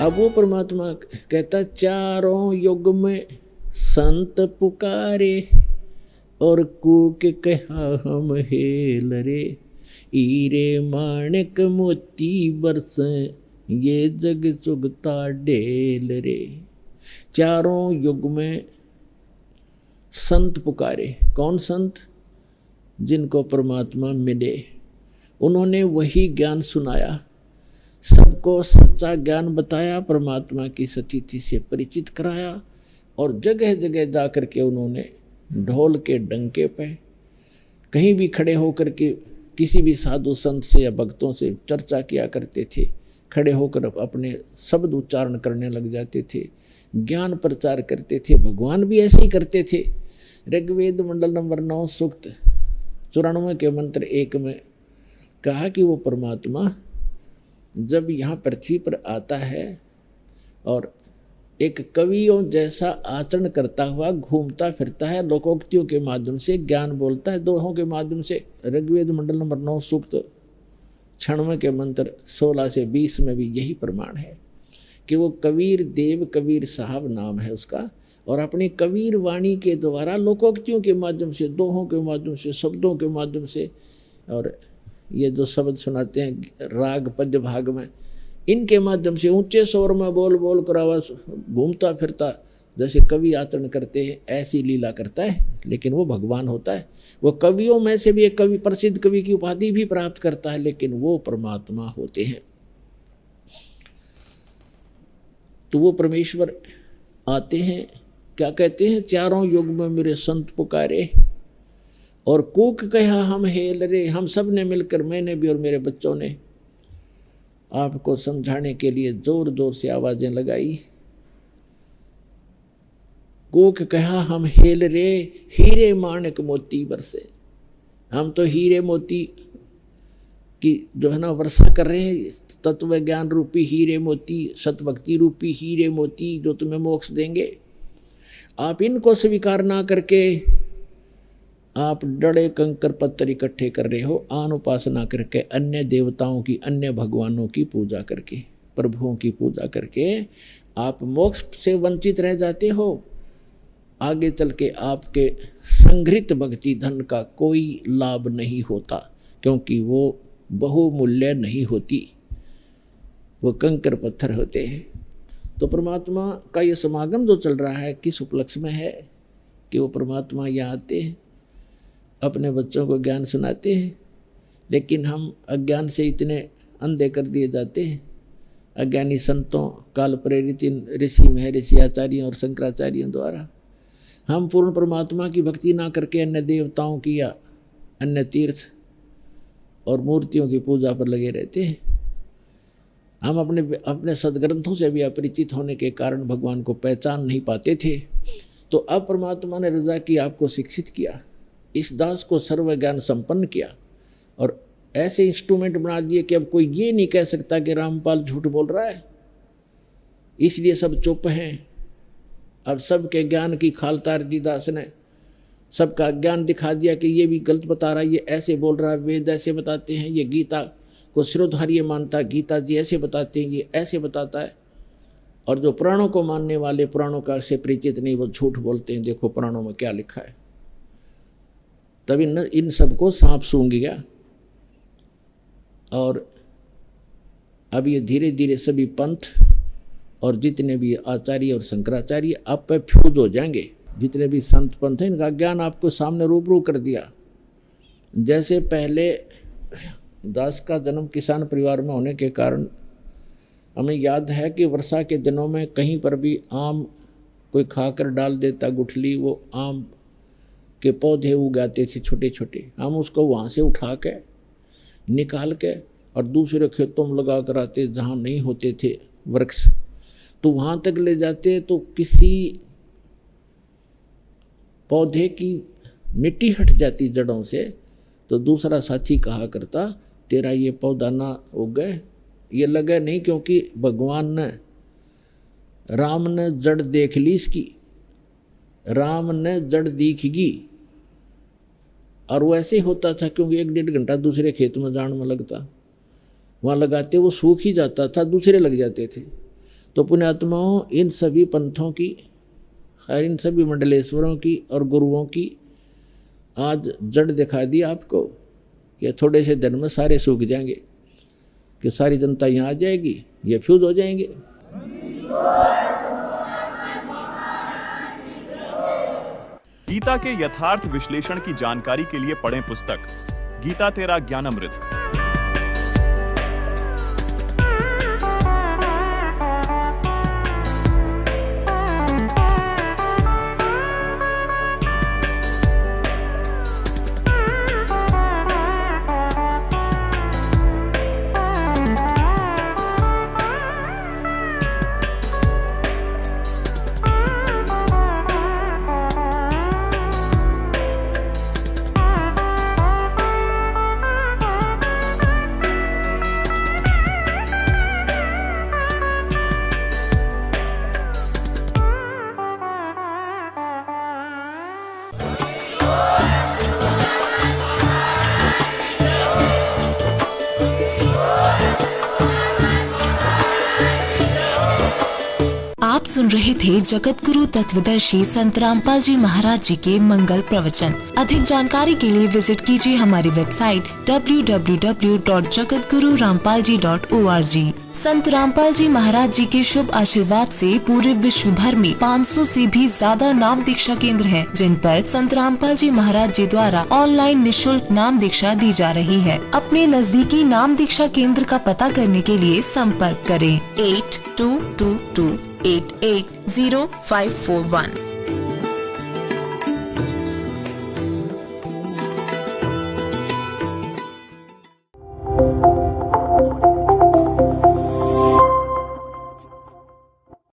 अब वो परमात्मा कहता चारों युग में संत पुकारे और कूक कहा हम हेल रे, हीरे माणिक मोती बरस ये जग चुगता ढेल रे। चारों युग में संत पुकारे। कौन संत? जिनको परमात्मा मिले, उन्होंने वही ज्ञान सुनाया, सबको सच्चा ज्ञान बताया, परमात्मा की सतीथि से परिचित कराया और जगह जगह जा कर के उन्होंने ढोल के डंके पे कहीं भी खड़े होकर के किसी भी साधु संत से या भक्तों से चर्चा किया करते थे, खड़े होकर अपने शब्द उच्चारण करने लग जाते थे, ज्ञान प्रचार करते थे। भगवान भी ऐसे ही करते थे। ऋग्वेद मंडल नंबर 9 सूक्त 94 के मंत्र 1 में कहा कि वो परमात्मा जब यहाँ पृथ्वी पर आता है और एक कवियों जैसा आचरण करता हुआ घूमता फिरता है, लोकोक्तियों के माध्यम से ज्ञान बोलता है, दोहों के माध्यम से। ऋग्वेद मंडल नंबर 9 सूक्त 96 के मंत्र 16 से 20 में भी यही प्रमाण है कि वो कबीर देव, कबीर साहब नाम है उसका, और अपनी कबीर वाणी के द्वारा लोकोक्तियों के माध्यम से, दोहों के माध्यम से, शब्दों के माध्यम से, और ये जो शब्द सुनाते हैं राग पद्य भाग में, इनके माध्यम से ऊंचे स्वर में बोल बोल कर आवाज घूमता फिरता जैसे कवि आचरण करते हैं ऐसी लीला करता है। लेकिन वो भगवान होता है। वो कवियों में से भी एक कवि, प्रसिद्ध कवि की उपाधि भी प्राप्त करता है, लेकिन वो परमात्मा होते हैं। तो वो परमेश्वर आते हैं, क्या कहते हैं, चारों युग में मेरे संत पुकारे और कूक कहा हम हेल रे। हम सब ने मिलकर, मैंने भी और मेरे बच्चों ने आपको समझाने के लिए जोर जोर से आवाजें लगाई। कूक कहा हम हेल रे, हीरे माणिक मोती बरसे। हम तो हीरे मोती की जो है ना वर्षा कर रहे हैं, तत्व ज्ञान रूपी हीरे मोती, सतभक्ति रूपी हीरे मोती जो तुम्हें मोक्ष देंगे। आप इनको स्वीकार ना करके आप डड़े कंकर पत्थर इकट्ठे कर रहे हो, आन उपासना करके, अन्य देवताओं की, अन्य भगवानों की पूजा करके, प्रभुओं की पूजा करके आप मोक्ष से वंचित रह जाते हो। आगे चल के आपके संग्रहित भक्ति धन का कोई लाभ नहीं होता, क्योंकि वो बहुमूल्य नहीं होती, वो कंकर पत्थर होते हैं। तो परमात्मा का ये समागम जो चल रहा है किस उपलक्ष्य में है कि वो परमात्मा यहाँ आते हैं, अपने बच्चों को ज्ञान सुनाते हैं, लेकिन हम अज्ञान से इतने अंधे कर दिए जाते हैं। अज्ञानी संतों, काल प्रेरित इन ऋषि महर्षि आचार्यों और शंकराचार्यों द्वारा हम पूर्ण परमात्मा की भक्ति ना करके अन्य देवताओं की या अन्य तीर्थ और मूर्तियों की पूजा पर लगे रहते हैं। हम अपने सदग्रंथों से भी अपरिचित होने के कारण भगवान को पहचान नहीं पाते थे। तो अब परमात्मा ने रजा की, आपको शिक्षित किया, इस दास को सर्व ज्ञान संपन्न किया और ऐसे इंस्ट्रूमेंट बना दिए कि अब कोई ये नहीं कह सकता कि रामपाल झूठ बोल रहा है, इसलिए सब चुप हैं। अब सबके ज्ञान की खाल तार दी दास ने, सबका ज्ञान दिखा दिया कि ये भी गलत बता रहा है, ये ऐसे बोल रहा है, वेद ऐसे बताते हैं, ये गीता को शिरोधार्य मानता, गीता जी ऐसे बताते हैं, ये ऐसे बताता है। और जो पुराणों को मानने वाले, पुराणों का से परिचित नहीं, वो झूठ बोलते हैं, देखो पुराणों में क्या लिखा है। तब इन सबको सांप सूंघ गया और अब ये धीरे धीरे सभी पंथ और जितने भी आचार्य और शंकराचार्य आप पे फ्यूज हो जाएंगे। जितने भी संत पंथ हैं, इनका ज्ञान आपको सामने रूबरू कर दिया। जैसे पहले दास का जन्म किसान परिवार में होने के कारण हमें याद है कि वर्षा के दिनों में कहीं पर भी आम कोई खाकर डाल देता गुठली, वो आम के पौधे उगाते थे छोटे छोटे, हम उसको वहाँ से उठा के निकाल के और दूसरे खेतों में लगा कर आते जहाँ नहीं होते थे वृक्ष, तो वहाँ तक ले जाते। तो किसी पौधे की मिट्टी हट जाती जड़ों से, तो दूसरा साथी कहा करता तेरा ये पौधा ना उगे, ये लगे नहीं, क्योंकि भगवान ने, राम ने जड़ देख ली इसकी, राम ने जड़ दिखेगी। और वो ऐसे होता था, क्योंकि 1-1.5 घंटा दूसरे खेत में जान में लगता, वहाँ लगाते वो सूख ही जाता था, दूसरे लग जाते थे। तो पुण्यात्माओं, इन सभी पंथों की, इन सभी मंडलेश्वरों की और गुरुओं की आज जड़ दिखा दी आपको। ये थोड़े से दिन में सारे सूख जाएंगे कि सारी जनता यहाँ आ जाएगी, ये फ्यूज हो जाएंगे। गीता के यथार्थ विश्लेषण की जानकारी के लिए पढ़ें पुस्तक गीता तेरा ज्ञानामृत। आप सुन रहे थे जगत गुरु तत्वदर्शी संत रामपाल जी महाराज जी के मंगल प्रवचन। अधिक जानकारी के लिए विजिट कीजिए हमारी वेबसाइट www.jagatgururampalji.org। संत रामपाल जी महाराज जी के शुभ आशीर्वाद से पूरे विश्व भर में 500 से भी ज्यादा नाम दीक्षा केंद्र हैं, जिन पर संत रामपाल जी महाराज जी द्वारा ऑनलाइन निशुल्क नाम दीक्षा दी जा रही है। अपने नजदीकी नाम दीक्षा केंद्र का पता करने के लिए संपर्क करें 8222880541।